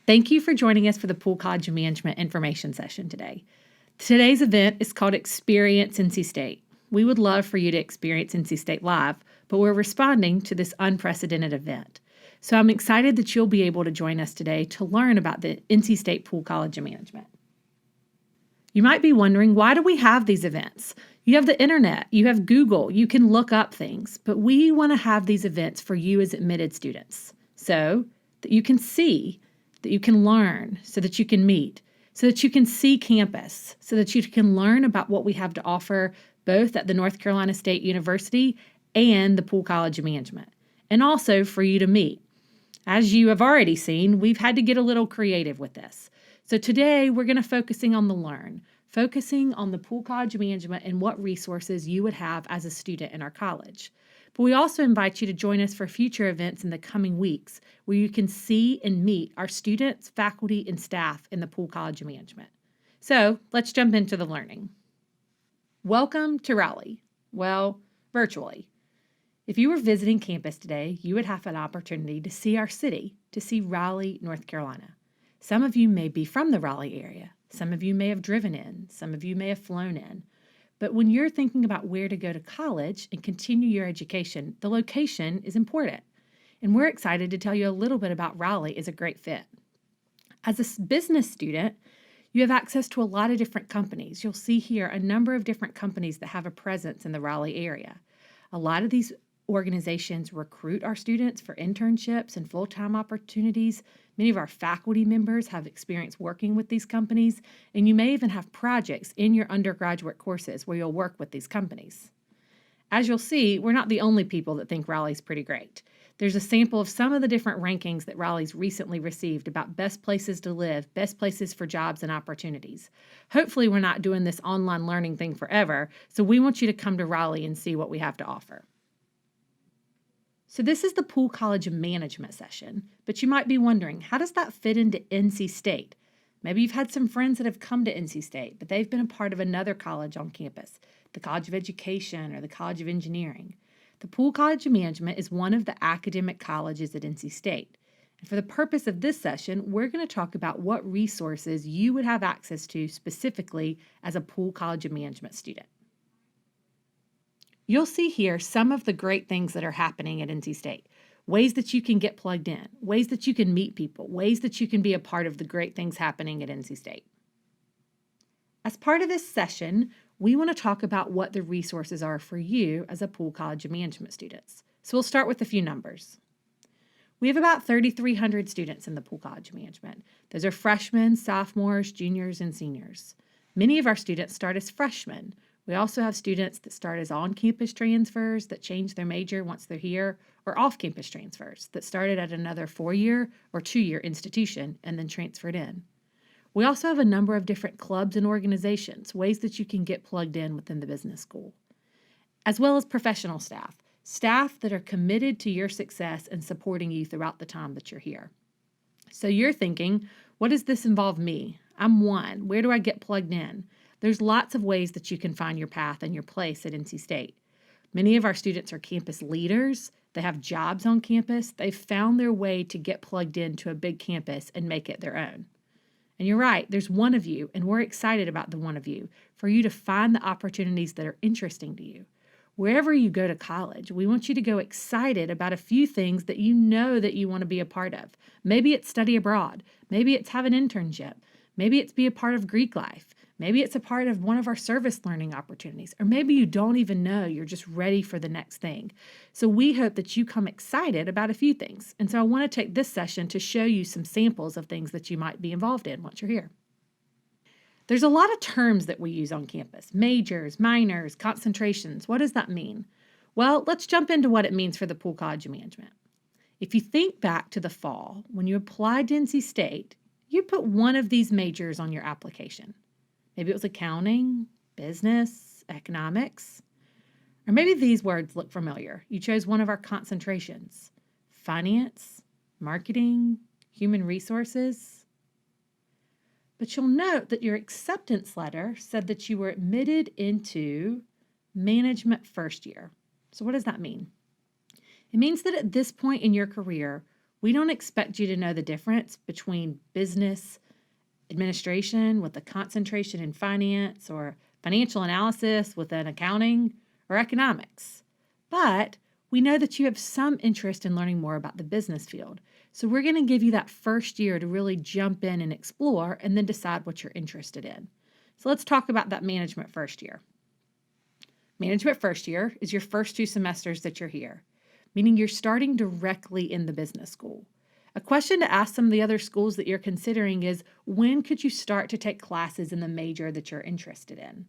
Thank you for joining us for the Poole College of Management information session today. Today's event is called Experience NC State. We would love for you to experience NC State live, but we're responding to this unprecedented event. So I'm excited that you'll be able to join us today to learn about the NC State Poole College of Management. You might be wondering, why do we have these events? You have the internet, you have Google, you can look up things, but we want to have these events for you as admitted students so that you can see, that you can learn, so that you can meet, so that you can see campus, so that you can learn about what we have to offer both at the North Carolina State University and the Poole College of Management, and also for you to meet. As you have already seen, we've had to get a little creative with this. So today we're going to focusing on the learn, focusing on the Poole College of Management and what resources you would have as a student in our college. But we also invite you to join us for future events in the coming weeks where you can see and meet our students, faculty, and staff in the Poole College of Management. So let's jump into the learning. Welcome to Raleigh. Well, virtually. If you were visiting campus today, you would have an opportunity to see our city, to see Raleigh, North Carolina. Some of you may be from the Raleigh area. Some of you may have driven in. Some of you may have flown in. But when you're thinking about where to go to college and continue your education, the location is important. And we're excited to tell you a little bit about Raleigh as a great fit. As a business student, you have access to a lot of different companies. You'll see here a number of different companies that have a presence in the Raleigh area. A lot of these organizations recruit our students for internships and full-time opportunities. Many of our faculty members have experience working with these companies, and you may even have projects in your undergraduate courses where you'll work with these companies. As you'll see, we're not the only people that think Raleigh's pretty great. There's a sample of some of the different rankings that Raleigh's recently received about best places to live, best places for jobs and opportunities. Hopefully, we're not doing this online learning thing forever, so we want you to come to Raleigh and see what we have to offer. So this is the Poole College of Management session, but you might be wondering, how does that fit into NC State? Maybe you've had some friends that have come to NC State, but they've been a part of another college on campus, the College of Education or the College of Engineering. The Poole College of Management is one of the academic colleges at NC State. And for the purpose of this session, we're going to talk about what resources you would have access to specifically as a Poole College of Management student. You'll see here some of the great things that are happening at NC State, ways that you can get plugged in, ways that you can meet people, ways that you can be a part of the great things happening at NC State. As part of this session, we want to talk about what the resources are for you as a Poole College of Management students. So we'll start with a few numbers. We have about 3,300 students in the Poole College of Management. Those are freshmen, sophomores, juniors, and seniors. Many of our students start as freshmen. We also have students that start as on-campus transfers that change their major once they're here, or off-campus transfers that started at another 4-year or 2-year institution and then transferred in. We also have a number of different clubs and organizations, ways that you can get plugged in within the business school, as well as professional staff, staff that are committed to your success and supporting you throughout the time that you're here. So you're thinking, what does this involve me? I'm one. Where do I get plugged in? There's lots of ways that you can find your path and your place at NC State. Many of our students are campus leaders. They have jobs on campus. They've found their way to get plugged into a big campus and make it their own. And you're right, there's one of you, and we're excited about the one of you, for you to find the opportunities that are interesting to you. Wherever you go to college, we want you to go excited about a few things that you know that you want to be a part of. Maybe it's study abroad. Maybe it's have an internship. Maybe it's be a part of Greek life. Maybe it's a part of one of our service learning opportunities, or maybe you don't even know, you're just ready for the next thing. So we hope that you come excited about a few things. And so I want to take this session to show you some samples of things that you might be involved in once you're here. There's a lot of terms that we use on campus: majors, minors, concentrations. What does that mean? Well, let's jump into what it means for the Poole College of Management. If you think back to the fall, when you applied to NC State, you put one of these majors on your application. Maybe it was accounting, business, economics, or maybe these words look familiar. You chose one of our concentrations: finance, marketing, human resources. But you'll note that your acceptance letter said that you were admitted into management first year. So what does that mean? It means that at this point in your career, We don't expect you to know the difference between business administration with a concentration in finance or financial analysis with an accounting or economics. But we know that you have some interest in learning more about the business field. So we're going to give you that first year to really jump in and explore and then decide what you're interested in. So let's talk about that management first year. Management first year is your first 2 semesters that you're here, meaning you're starting directly in the business school. A question to ask some of the other schools that you're considering is, when could you start to take classes in the major that you're interested in?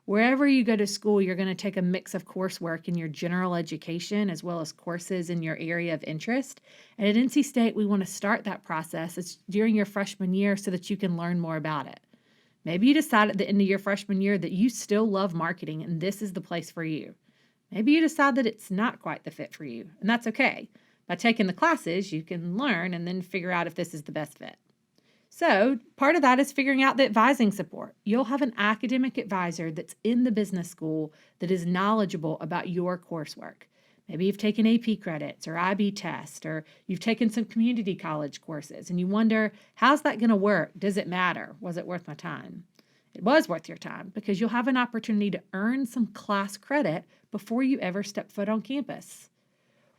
Wherever you go to school, you're going to take a mix of coursework in your general education as well as courses in your area of interest. And at NC State, we want to start that process during your freshman year so that you can learn more about it. Maybe you decide at the end of your freshman year that you still love marketing and this is the place for you. Maybe you decide that it's not quite the fit for you, and that's okay. By taking the classes, you can learn and then figure out if this is the best fit. So part of that is figuring out the advising support. You'll have an academic advisor that's in the business school that is knowledgeable about your coursework. Maybe you've taken AP credits or IB tests, or you've taken some community college courses and you wonder, how's that going to work? Does it matter? Was it worth my time? It was worth your time because you'll have an opportunity to earn some class credit before you ever step foot on campus.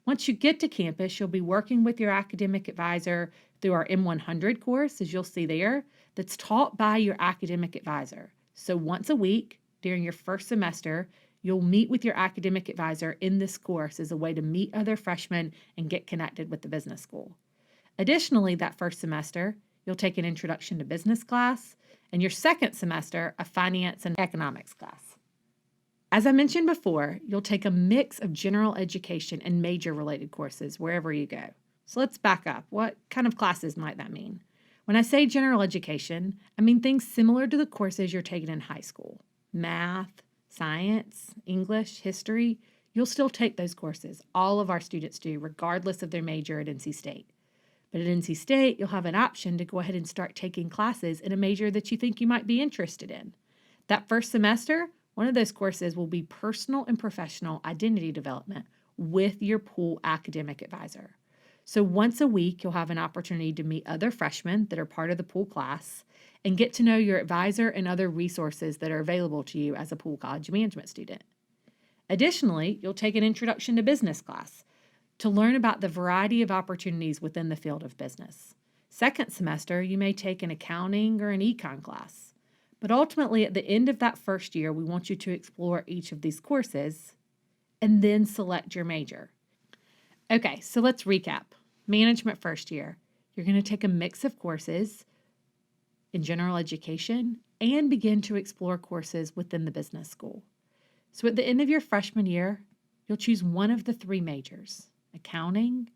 Once you get to campus, you'll be working with your academic advisor through our M100 course, as you'll see there, that's taught by your academic advisor. So once a week during your first semester, you'll meet with your academic advisor in this course as a way to meet other freshmen and get connected with the business school. Additionally, that first semester, you'll take an introduction to business class, and your second semester, a finance and economics class. As I mentioned before, you'll take a mix of general education and major-related courses wherever you go. So let's back up. What kind of classes might that mean? When I say general education, I mean things similar to the courses you're taking in high school. Math, science, English, history. You'll still take those courses. All of our students do, regardless of their major at NC State. But at NC State, you'll have an option to go ahead and start taking classes in a major that you think you might be interested in. That first semester, one of those courses will be personal and professional identity development with your Poole academic advisor. So once a week, you'll have an opportunity to meet other freshmen that are part of the Poole class and get to know your advisor and other resources that are available to you as a Poole College of Management student. Additionally, you'll take an introduction to business class to learn about the variety of opportunities within the field of business. Second semester, you may take an accounting or an econ class. But ultimately, at the end of that first year, we want you to explore each of these courses and then select your major. Okay, so let's recap. Management first year. You're going to take a mix of courses in general education and begin to explore courses within the business school. So at the end of your freshman year, you'll choose one of the 3 majors: accounting,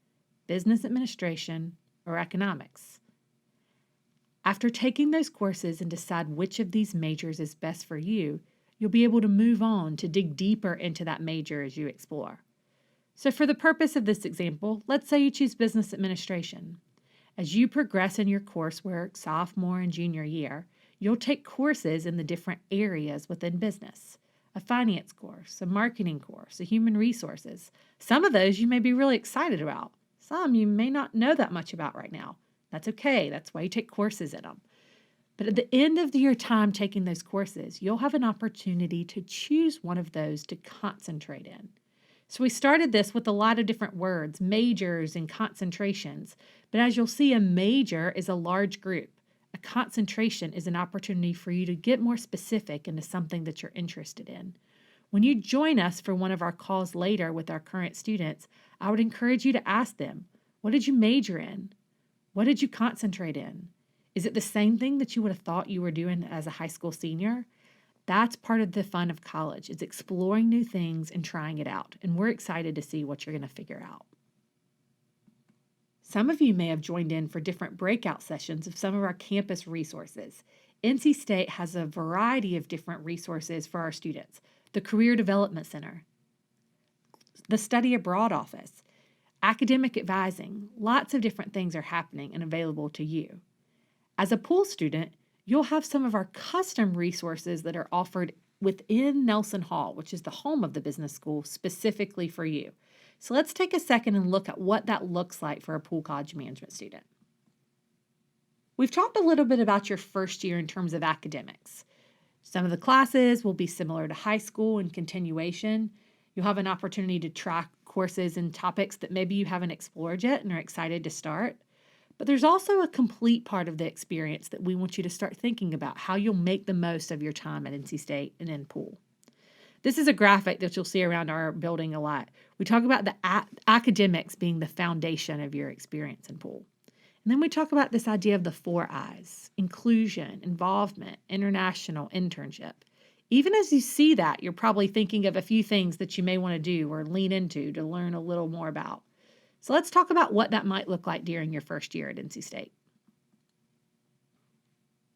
business administration, or economics. After taking those courses and decide which of these majors is best for you, you'll be able to move on to dig deeper into that major as you explore. So for the purpose of this example, let's say you choose business administration. As you progress in your coursework sophomore and junior year, you'll take courses in the different areas within business. A finance course, a marketing course, a human resources. Some of those you may be really excited about. Some you may not know that much about right now. That's okay. That's why you take courses in them. But at the end of your time taking those courses, you'll have an opportunity to choose one of those to concentrate in. So we started this with a lot of different words, majors and concentrations. But as you'll see, a major is a large group. A concentration is an opportunity for you to get more specific into something that you're interested in. When you join us for one of our calls later with our current students, I would encourage you to ask them, what did you major in? What did you concentrate in? Is it the same thing that you would have thought you were doing as a high school senior? That's part of the fun of college, is exploring new things and trying it out. And we're excited to see what you're going to figure out. Some of you may have joined in for different breakout sessions of some of our campus resources. NC State has a variety of different resources for our students. The Career Development Center, the Study Abroad Office, academic advising. Lots of different things are happening and available to you. As a Poole student, you'll have some of our custom resources that are offered within Nelson Hall, which is the home of the business school, specifically for you. So let's take a second and look at what that looks like for a Poole College of Management student. We've talked a little bit about your first year in terms of academics. Some of the classes will be similar to high school in continuation. You'll have an opportunity to track courses and topics that maybe you haven't explored yet and are excited to start. But there's also a complete part of the experience that we want you to start thinking about how you'll make the most of your time at NC State and in Poole. This is a graphic that you'll see around our building a lot. We talk about the academics being the foundation of your experience in Poole. And then we talk about this idea of the 4 I's: inclusion, involvement, international, internship. Even as you see that, you're probably thinking of a few things that you may want to do or lean into to learn a little more about. So let's talk about what that might look like during your first year at NC State.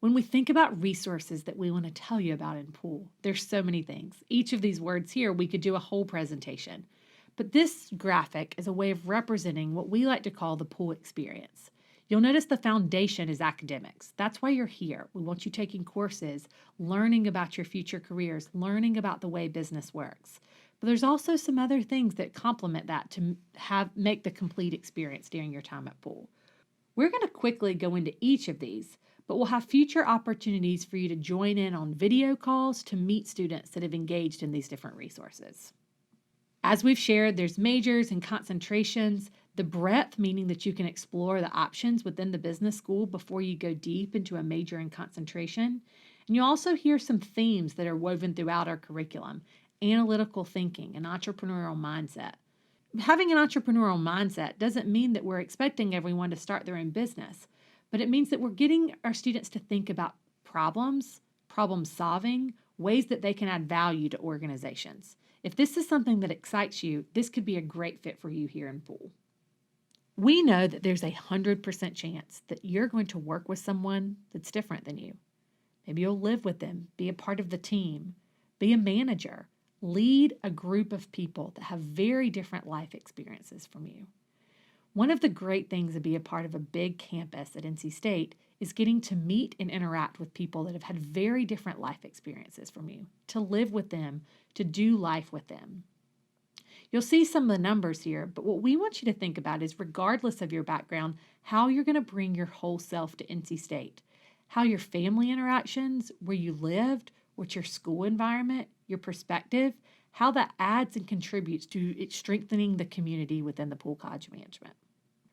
When we think about resources that we want to tell you about in Poole, there's so many things. Each of these words here, we could do a whole presentation. But this graphic is a way of representing what we like to call the Poole Experience. You'll notice the foundation is academics. That's why you're here. We want you taking courses, learning about your future careers, learning about the way business works. But there's also some other things that complement that to make the complete experience during your time at Poole. We're going to quickly go into each of these, but we'll have future opportunities for you to join in on video calls to meet students that have engaged in these different resources. As we've shared, there's majors and concentrations, the breadth, meaning that you can explore the options within the business school before you go deep into a major and concentration. And you'll also hear some themes that are woven throughout our curriculum: analytical thinking, an entrepreneurial mindset. Having an entrepreneurial mindset doesn't mean that we're expecting everyone to start their own business, but it means that we're getting our students to think about problems, problem solving, ways that they can add value to organizations. If this is something that excites you, this could be a great fit for you here in Poole. We know that there's 100% chance that you're going to work with someone that's different than you. Maybe you'll live with them, be a part of the team, be a manager, lead a group of people that have very different life experiences from you. One of the great things to be a part of a big campus at NC State is getting to meet and interact with people that have had very different life experiences from you, to live with them, to do life with them. You'll see some of the numbers here, but what we want you to think about is, regardless of your background, how you're going to bring your whole self to NC State. How your family interactions, where you lived, what's your school environment, your perspective, how that adds and contributes to it strengthening the community within the Poole College of Management.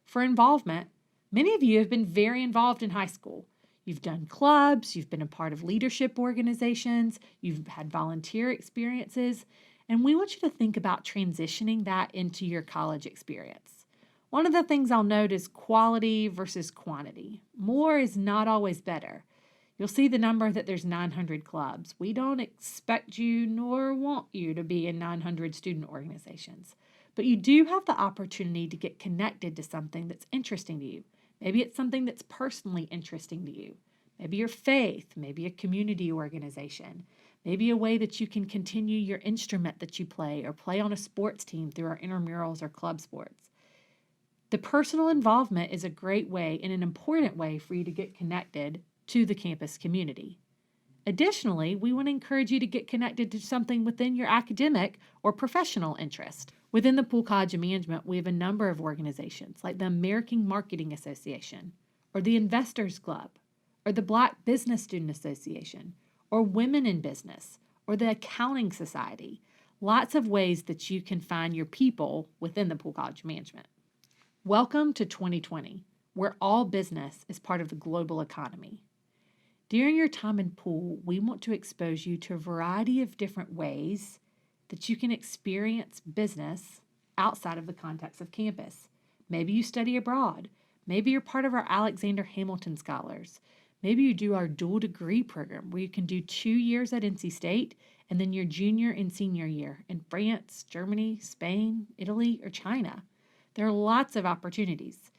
For involvement, many of you have been very involved in high school. You've done clubs, you've been a part of leadership organizations, you've had volunteer experiences, and we want you to think about transitioning that into your college experience. One of the things I'll note is quality versus quantity. More is not always better. You'll see the number that there's 900 clubs. We don't expect you nor want you to be in 900 student organizations, but you do have the opportunity to get connected to something that's interesting to you. Maybe it's something that's personally interesting to you. Maybe your faith, maybe a community organization, maybe a way that you can continue your instrument that you play or play on a sports team through our intramurals or club sports. The personal involvement is a great way and an important way for you to get connected to the campus community. Additionally, we want to encourage you to get connected to something within your academic or professional interest. Within the Poole College of Management, we have a number of organizations like the American Marketing Association, or the Investors Club, or the Black Business Student Association, or Women in Business, or the Accounting Society. Lots of ways that you can find your people within the Poole College of Management. Welcome to 2020, where all business is part of the global economy. During your time in Poole, we want to expose you to a variety of different ways that you can experience business outside of the context of campus. Maybe you study abroad. Maybe you're part of our Alexander Hamilton Scholars. Maybe you do our dual degree program where you can do 2 years at NC State and then your junior and senior year in France, Germany, Spain, Italy, or China. There are lots of opportunities.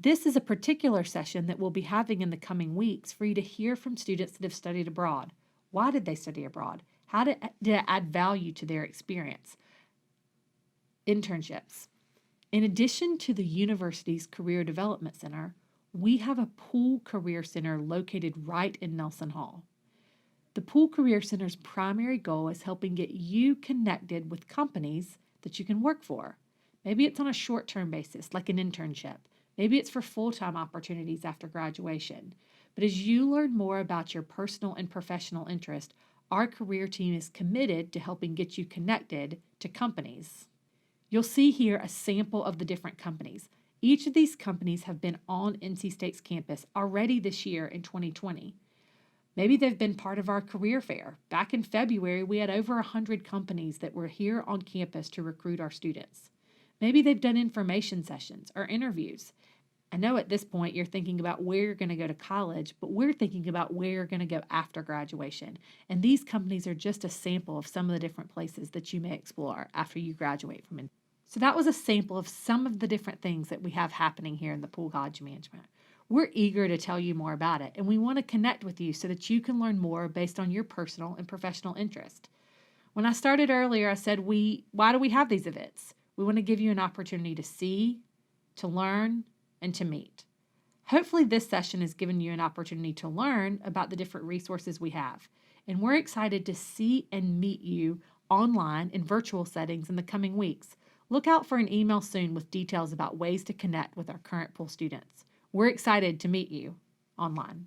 This is a particular session that we'll be having in the coming weeks for you to hear from students that have studied abroad. Why did they study abroad? How did it add value to their experience? Internships. In addition to the university's Career Development Center, we have a Poole Career Center located right in Nelson Hall. The Poole Career Center's primary goal is helping get you connected with companies that you can work for. Maybe it's on a short-term basis, like an internship. Maybe it's for full-time opportunities after graduation. But as you learn more about your personal and professional interest, our career team is committed to helping get you connected to companies. You'll see here a sample of the different companies. Each of these companies have been on NC State's campus already this year in 2020. Maybe they've been part of our career fair. Back in February, we had over 100 companies that were here on campus to recruit our students. Maybe they've done information sessions or interviews. I know at this point you're thinking about where you're going to go to college, but we're thinking about where you're going to go after graduation. And these companies are just a sample of some of the different places that you may explore after you graduate from it. So that was a sample of some of the different things that we have happening here in the Poole College of Management. We're eager to tell you more about it, and we want to connect with you so that you can learn more based on your personal and professional interest. When I started earlier, I said, why do we have these events? We want to give you an opportunity to see, to learn, and to meet. Hopefully this session has given you an opportunity to learn about the different resources we have, and we're excited to see and meet you online in virtual settings in the coming weeks. Look out for an email soon with details about ways to connect with our current Poole students. We're excited to meet you online.